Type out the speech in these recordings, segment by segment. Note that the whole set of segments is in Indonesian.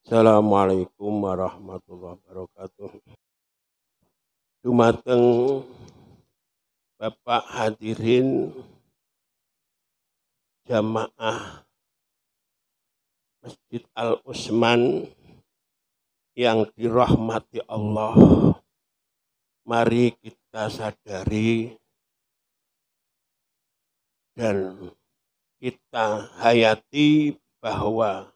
Assalamualaikum warahmatullahi wabarakatuh. Dumateng Bapak hadirin jamaah Masjid Al Utsman yang dirahmati Allah. Mari kita sadari dan kita hayati bahwa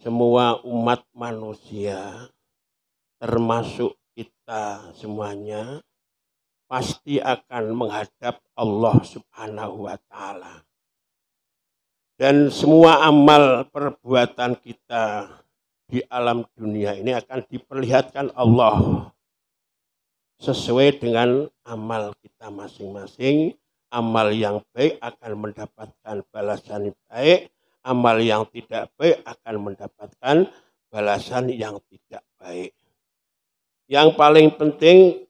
semua umat manusia, termasuk kita semuanya, pasti akan menghadap Allah Subhanahu wa Ta'ala. Dan semua amal perbuatan kita di alam dunia ini akan diperlihatkan Allah sesuai dengan amal kita masing-masing. Amal yang baik akan mendapatkan balasan yang baik. Amal yang tidak baik akan mendapatkan balasan yang tidak baik. Yang paling penting,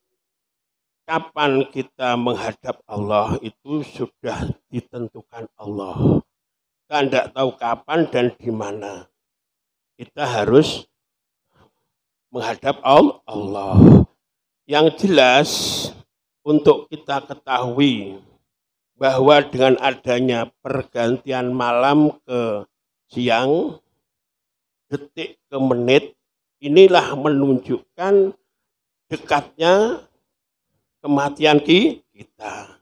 kapan kita menghadap Allah itu sudah ditentukan Allah. Kita tidak tahu kapan dan di mana. Kita harus menghadap Allah. Yang jelas untuk kita ketahui bahwa dengan adanya pergantian malam ke siang, detik ke menit, inilah menunjukkan dekatnya kematian kita.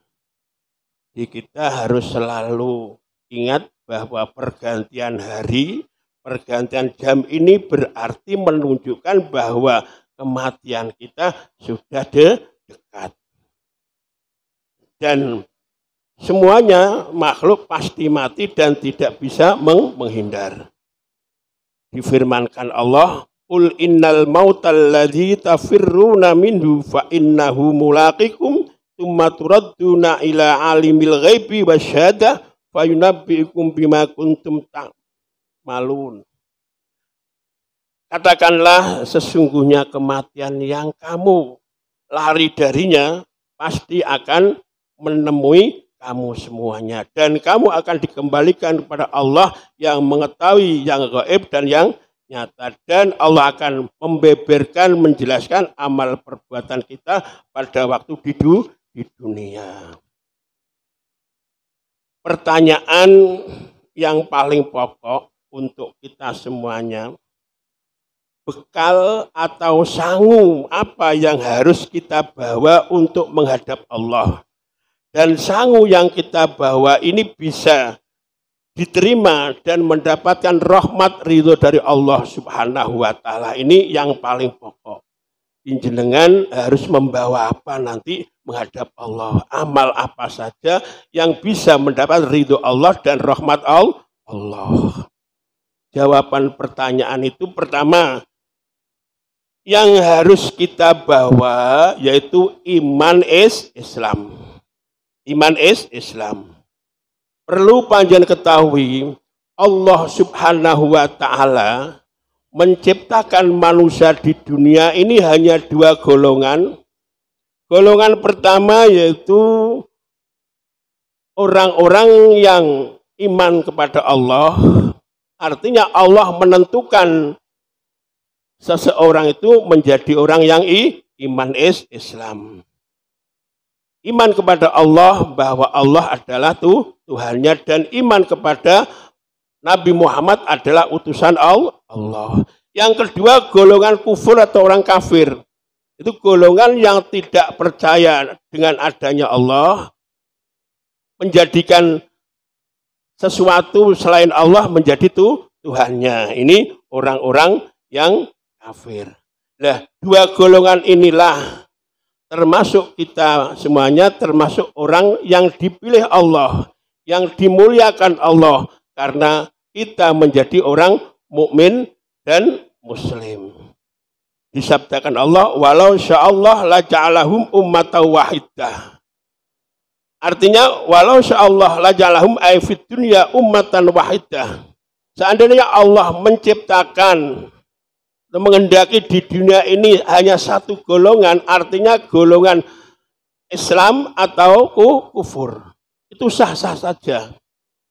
Jadi kita harus selalu ingat bahwa pergantian hari, pergantian jam ini berarti menunjukkan bahwa kematian kita sudah dekat. Dan semuanya makhluk pasti mati dan tidak bisa menghindar. Difirmankan Allah, "Qul innal mautal ladzi tafirruna minhu fa innahu mulaqikum tsumma turadduna ila alimil ghaibi wasyahadah fayunabbiukum bima kuntum ta'malun." Katakanlah, sesungguhnya kematian yang kamu lari darinya pasti akan menemui kamu semuanya, dan kamu akan dikembalikan kepada Allah yang mengetahui yang gaib dan yang nyata, dan Allah akan membeberkan, menjelaskan amal perbuatan kita pada waktu di dunia. Pertanyaan yang paling pokok untuk kita semuanya, bekal atau sangu apa yang harus kita bawa untuk menghadap Allah? Dan sangu yang kita bawa ini bisa diterima dan mendapatkan rahmat ridho dari Allah Subhanahu wa Ta'ala. Ini yang paling pokok. Jenengan harus membawa apa nanti menghadap Allah? Amal apa saja yang bisa mendapat ridho Allah dan rahmat Allah? Jawaban pertanyaan itu pertama, yang harus kita bawa yaitu iman Islam. Iman Islam. Perlu panjenengan ketahui, Allah Subhanahu wa Ta'ala menciptakan manusia di dunia ini hanya dua golongan. Golongan pertama yaitu orang-orang yang iman kepada Allah. Artinya Allah menentukan seseorang itu menjadi orang yang iman Islam. Iman kepada Allah bahwa Allah adalah Tuhannya, dan iman kepada Nabi Muhammad adalah utusan Allah. Yang kedua, golongan kufur atau orang kafir. Itu golongan yang tidak percaya dengan adanya Allah, menjadikan sesuatu selain Allah menjadi Tuhannya. Ini orang-orang yang kafir. Nah, dua golongan inilah termasuk kita semuanya, termasuk orang yang dipilih Allah, yang dimuliakan Allah, karena kita menjadi orang mukmin dan muslim. Disabdakan Allah, walau sya'allah la ja'alahum ummatan wahidah. Artinya, walau sya'allah la ja'alahum ay fid dunya ummatan wahidah. Seandainya Allah menciptakan, mengendaki di dunia ini hanya satu golongan, artinya golongan Islam atau kufur, itu sah-sah saja.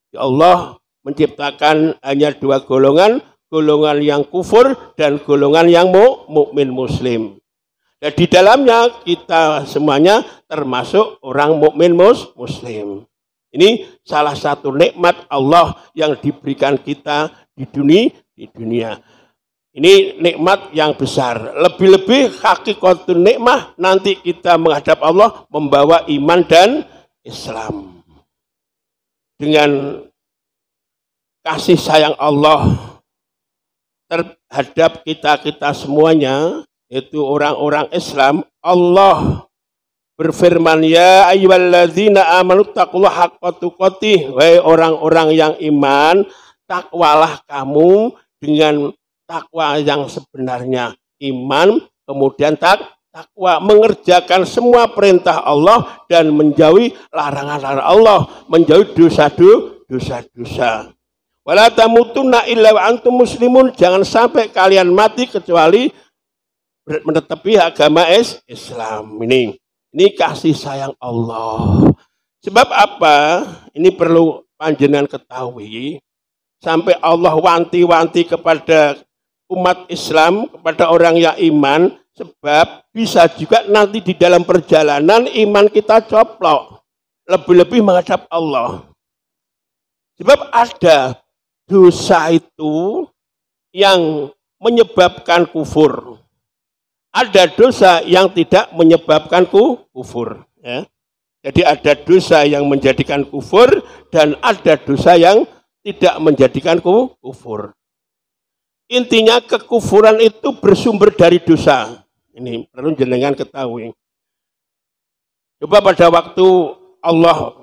Ya Allah menciptakan hanya dua golongan, golongan yang kufur dan golongan yang mukmin muslim. Dan di dalamnya kita semuanya termasuk orang mukmin muslim. Ini salah satu nikmat Allah yang diberikan kita di dunia. Ini nikmat yang besar. Lebih-lebih hakikatun nikmah nanti kita menghadap Allah membawa iman dan Islam. Dengan kasih sayang Allah terhadap kita semuanya, itu orang-orang Islam, Allah berfirman, ya ayyuhalladzina amanu taqullaha haqqa tuqatih, wahai orang-orang yang iman, takwalah kamu dengan takwa yang sebenarnya. Iman, kemudian takwa, mengerjakan semua perintah Allah dan menjauhi larangan-larangan Allah, menjauhi dosa-dosa. Wala tamutunna illa wa antum muslimun, jangan sampai kalian mati kecuali menetapi agama Islam. Ini kasih sayang Allah. Sebab apa? Ini perlu panjenengan ketahui. Sampai Allah wanti-wanti kepada umat Islam, kepada orang yang iman, sebab bisa juga nanti di dalam perjalanan iman kita coplok. Lebih-lebih menghadap Allah. Sebab ada dosa itu yang menyebabkan kufur. Ada dosa yang tidak menyebabkan kufur. Ya. Jadi ada dosa yang menjadikan kufur dan ada dosa yang tidak menjadikan kufur. Intinya kekufuran itu bersumber dari dosa. Ini perlu jenengan ketahui. Coba pada waktu Allah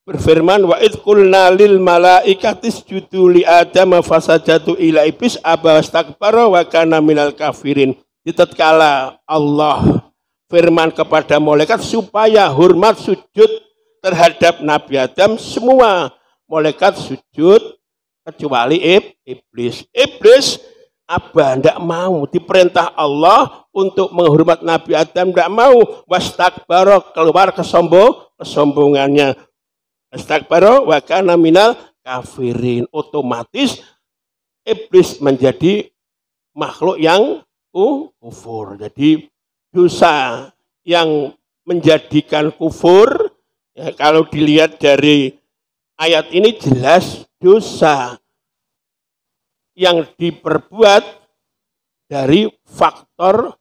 berfirman, wa idh qulna lil malaikati isjudu li adama fasajadu ila iblis aba wastakbara wa kana minal kafirin. Tatkala Allah firman kepada malaikat supaya hormat sujud terhadap Nabi Adam, semua malaikat sujud kecuali iblis. Iblis apa? Tidak mau. Diperintah Allah untuk menghormat Nabi Adam, tidak mau. Wastakbara, keluar kesombongannya. Wastakbara wa kana minal kafirin. Otomatis iblis menjadi makhluk yang kufur. Jadi dosa yang menjadikan kufur, ya, kalau dilihat dari ayat ini jelas dosa yang diperbuat dari faktor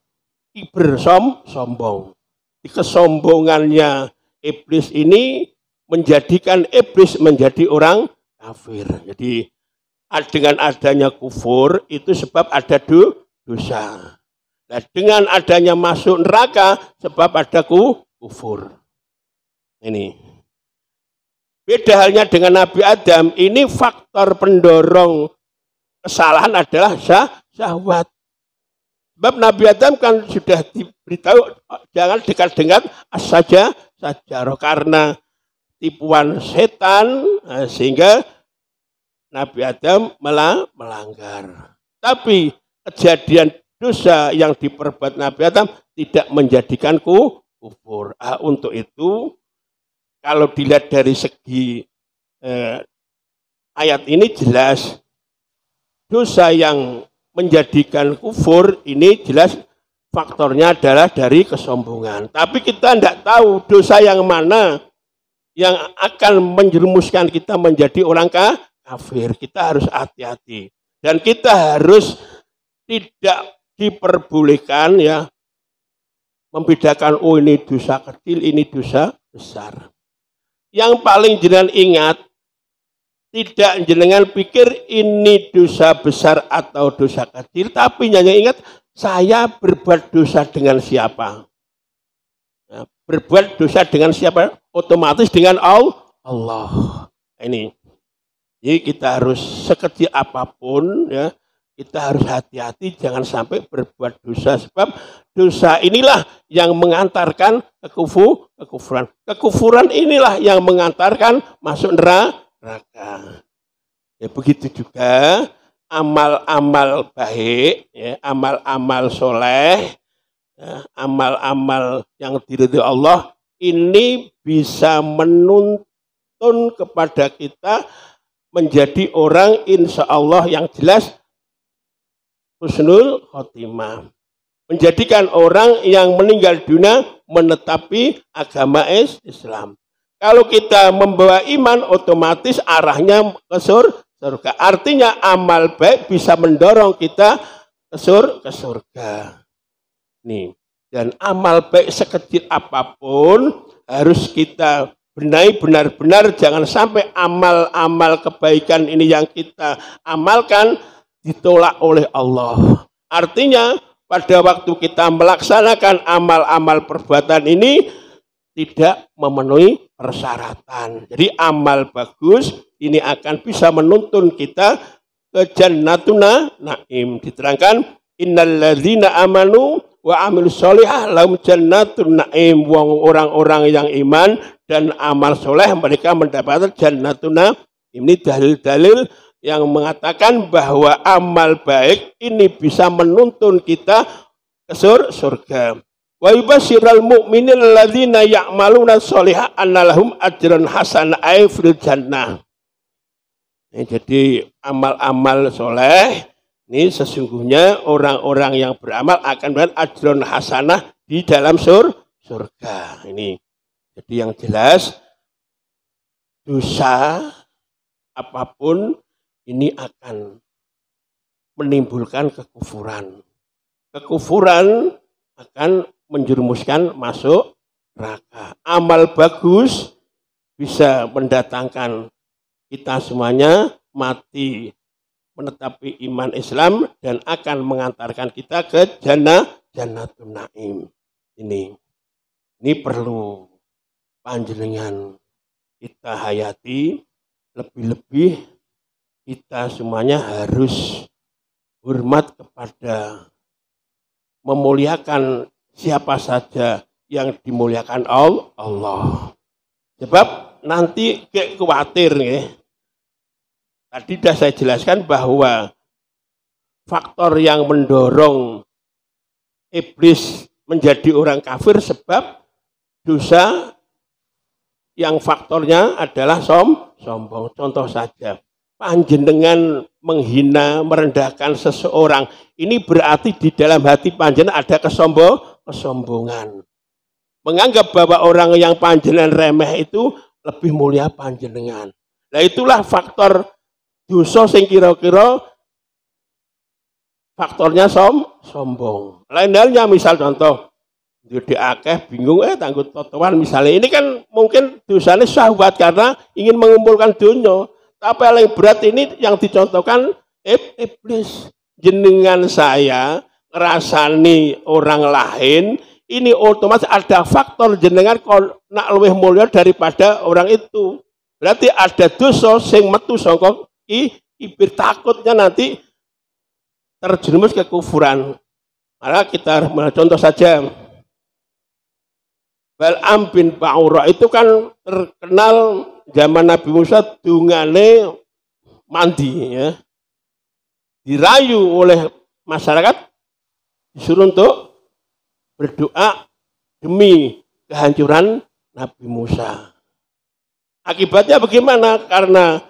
kiber, sombong. Kesombongannya iblis ini menjadikan iblis menjadi orang kafir. Jadi dengan adanya kufur itu sebab ada dosa. Nah, dengan adanya masuk neraka sebab ada kufur. Ini. Beda halnya dengan Nabi Adam, ini faktor pendorong kesalahan adalah syahwat. Sebab Nabi Adam kan sudah diberitahu jangan dekat-dekat saja karena tipuan setan, sehingga Nabi Adam melanggar. Tapi kejadian dosa yang diperbuat Nabi Adam tidak menjadikan kufur. Untuk itu, kalau dilihat dari segi ayat ini jelas, dosa yang menjadikan kufur ini jelas faktornya adalah dari kesombongan. Tapi kita tidak tahu dosa yang mana yang akan menjerumuskan kita menjadi orang kafir. Kita harus hati-hati. Dan kita harus tidak diperbolehkan ya membedakan ini dosa kecil, ini dosa besar. Yang paling jenengan ingat, tidak jenengan pikir ini dosa besar atau dosa kecil, tapi hanya ingat saya berbuat dosa dengan siapa. Ya, berbuat dosa dengan siapa? Otomatis dengan Allah. Ini. Jadi kita harus sekecil apapun ya, kita harus hati-hati jangan sampai berbuat dosa, sebab dosa inilah yang mengantarkan kekufuran. Kekufuran inilah yang mengantarkan masuk neraka. Ya begitu juga amal-amal baik, ya, amal-amal soleh, ya, amal-amal yang diridhoi Allah ini bisa menuntun kepada kita menjadi orang insya Allah yang jelas husnul khotimah. Menjadikan orang yang meninggal dunia menetapi agama Islam. Kalau kita membawa iman, otomatis arahnya ke surga. Artinya amal baik bisa mendorong kita ke surga. Nih. Dan amal baik sekecil apapun harus kita benahi benar-benar. Jangan sampai amal-amal kebaikan ini yang kita amalkan ditolak oleh Allah. Artinya pada waktu kita melaksanakan amal-amal perbuatan ini tidak memenuhi persyaratan. Jadi amal bagus ini akan bisa menuntun kita ke jannatun na'im. Diterangkan innalladzina amanu wa amilus sholihah lahum jannatun na'im. Orang-orang yang iman dan amal soleh mereka mendapatkan jannatun na'im. Ini dalil-dalil yang mengatakan bahwa amal baik ini bisa menuntun kita ke surga. Wa yubasyiral mu'minina alladzina ya'maluna sholihah anna lahum ajran hasanah ay fil jannah. Jadi amal-amal soleh ini sesungguhnya orang-orang yang beramal akan mendapatkan ajran hasanah di dalam surga. Ini jadi yang jelas dosa apapun ini akan menimbulkan kekufuran. Kekufuran akan menjerumuskan masuk neraka. Amal bagus bisa mendatangkan kita semuanya mati menetapi iman Islam dan akan mengantarkan kita ke jannatun na'im. Ini perlu panjenengan kita hayati, lebih-lebih kita semuanya harus hormat kepada memuliakan siapa saja yang dimuliakan Allah. Sebab nanti kayak khawatir nih. Tadi sudah saya jelaskan bahwa faktor yang mendorong iblis menjadi orang kafir sebab dosa yang faktornya adalah sombong. Contoh saja. Panjenengan menghina, merendahkan seseorang, ini berarti di dalam hati panjenengan ada kesombongan. Menganggap bahwa orang yang panjenengan remeh itu lebih mulia panjenengan. Nah itulah faktor dosa sing kira-kira faktornya sombong. Lain halnya misal contoh, di akeh bingung tanggut totoan misalnya, ini kan mungkin dosanya syahwat karena ingin mengumpulkan dunia. Tapi yang berat ini yang dicontohkan iblis. Jenengan saya ngerasani orang lain, ini otomatis ada faktor jenengan nak luwih mulia daripada orang itu. Berarti ada dosa sing metu saka ibir, takutnya nanti terjerumus ke kufuran. Maka kita contoh saja. Bal'am bin Ba'ura itu kan terkenal zaman Nabi Musa dungane mandi ya. Dirayu oleh masyarakat disuruh untuk berdoa demi kehancuran Nabi Musa. Akibatnya bagaimana? Karena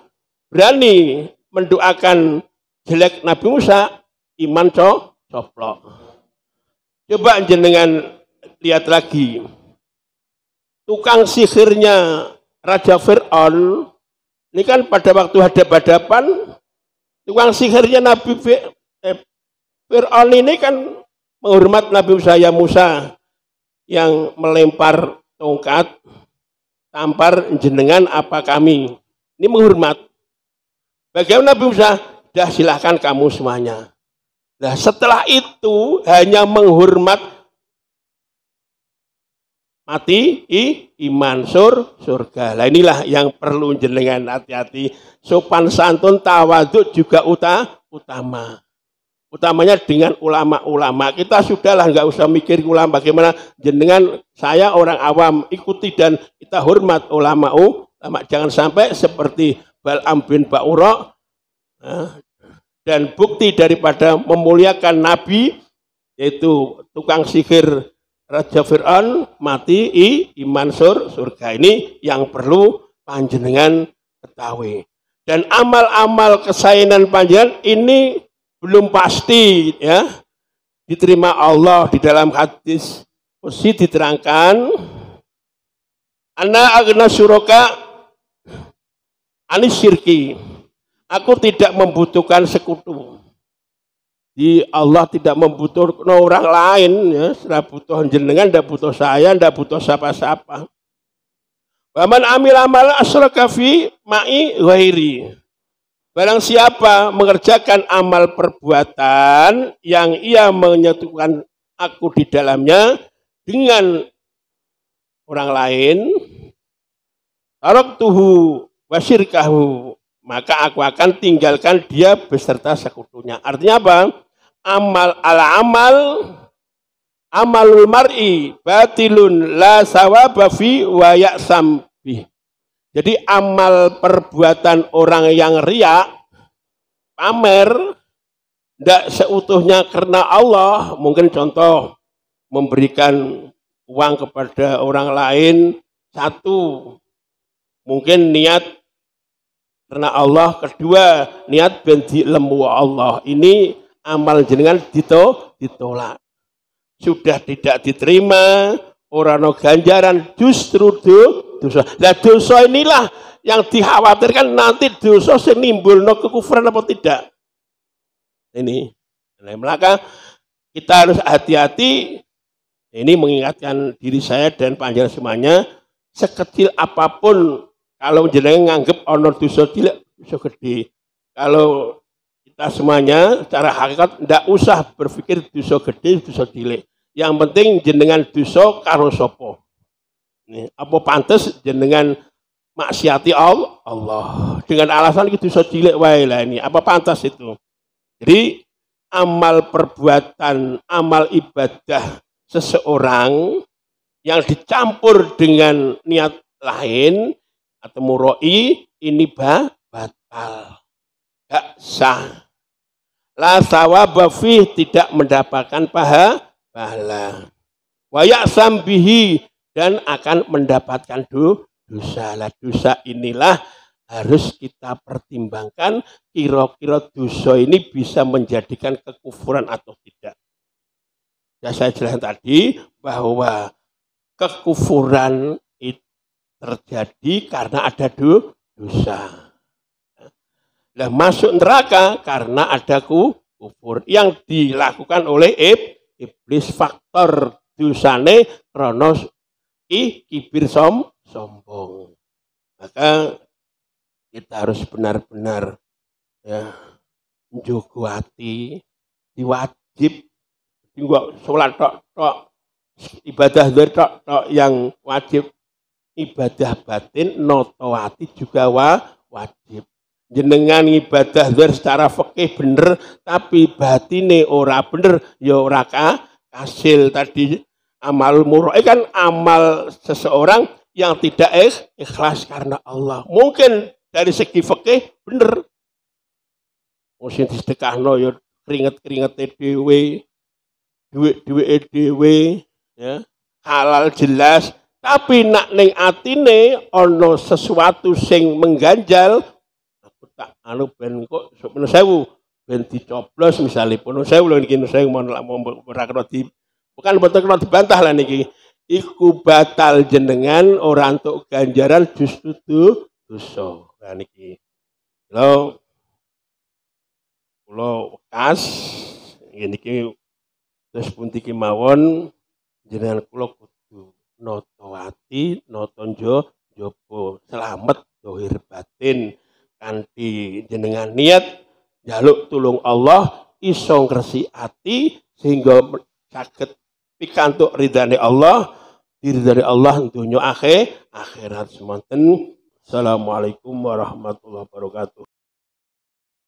berani mendoakan jelek Nabi Musa, iman coplok. Coba jenengan lihat lagi. Tukang sihirnya Raja Fir'aun, ini kan pada waktu hadap-hadapan, tukang sihirnya Nabi Fir'aun ini kan menghormat Nabi Musa yang melempar tongkat, tampar jenengan apa kami. Ini menghormat. Bagaimana Nabi Musa? Dah silahkan kamu semuanya. Nah setelah itu hanya menghormat mati iman surga. Nah inilah yang perlu jenengan hati-hati. Sopan santun tawaduk juga utama. Utamanya dengan ulama-ulama. Kita sudahlah nggak usah mikir ulama bagaimana. Jenengan saya orang awam ikuti dan kita hormat ulama. Jangan sampai seperti Bal'am bin Ba'ura. Dan bukti daripada memuliakan Nabi yaitu tukang sihir Raja Fir'aun mati iman surga. Ini yang perlu panjenengan ketahui. Dan amal-amal kesayangan panjenengan ini belum pasti ya diterima Allah. Di dalam hadis qudsi diterangkan, ana agna syuraka anis syirki, aku tidak membutuhkan sekutu. Di Allah tidak membutuhkan orang lain, ya, tidak butuh jenengan, tidak butuh saya, tidak butuh siapa-siapa. Waman amil amal asyraka fi ma'i ghairi. Barang siapa mengerjakan amal perbuatan yang ia menyatukan aku di dalamnya dengan orang lain, taraktuhu wasyirkahu, maka aku akan tinggalkan dia beserta sekutunya. Artinya apa? Amalul mar'i batilun la sawaba fi wa ya'sam bih. Jadi amal perbuatan orang yang riak, pamer, tidak seutuhnya karena Allah. Mungkin contoh, memberikan uang kepada orang lain, satu, mungkin niat karena Allah. Kedua, niat benci lemu Allah. Ini amal jenengan ditolak. Sudah tidak diterima, orang ganjaran, justru dosa. Nah, dosa inilah yang dikhawatirkan nanti dosa senimbul kekufuran apa tidak. Ini, maka kita harus hati-hati. Ini mengingatkan diri saya dan panjenengan semuanya, sekecil apapun kalau jenengan nganggep honor dosa cilik, dosa gede. Kalau kita semuanya secara hakikat tidak usah berpikir dosa gede, dosa cilik. Yang penting jenengan dosa karo sapa. Apa pantes jenengan maksiati Allah dengan alasan itu dosa cilik wae lah ini. Apa pantas itu? Jadi amal perbuatan, amal ibadah seseorang yang dicampur dengan niat lain atau muroi, ini batal, gak sah. La sawaba fih, tidak mendapatkan pahala. Wa ya'sam bihi, dan akan mendapatkan dosa. Lah dosa inilah harus kita pertimbangkan, kira-kira dosa ini bisa menjadikan kekufuran atau tidak. Ya, saya jelaskan tadi bahwa kekufuran itu terjadi karena ada dosa. Nah, masuk neraka karena ada kufur yang dilakukan oleh iblis. Faktor dosane kronos kibir sombong. Maka kita harus benar-benar ya njogo ati, diwajib enggak sholat tok ibadah zahir tok yang wajib, ibadah batin noto ati juga wajib. Jenengan ibadah zahir secara fikih bener tapi batine ora bener ya ora kasil. Tadi amal mur'i kan amal seseorang yang tidak ikhlas karena Allah. Mungkin dari segi fikih bener, mesti disedekahno ya keringet-keringet dhewe, duit dhewe ya, halal jelas, tapi nak ning atine ana sesuatu sing mengganjal, aku tak ben kok sopen sewu ben dicoblos misalipun sewu lho niki sewu mon ora kena di, bukan betul kena dibantah lah niki. Iku batal jenengan ora entuk ganjaran justru dosa. Nah niki lho kula kas niki terus pun iki mawon jenengan kula kudu noto ati, noto njaba selamat zahir batin kanthi jenengan niat njaluk tulung Allah iso ngresiki ati sehingga saged pikantuk ridane Allah, diridani Allah dunya akhirat semonten. Assalamualaikum warahmatullahi wabarakatuh.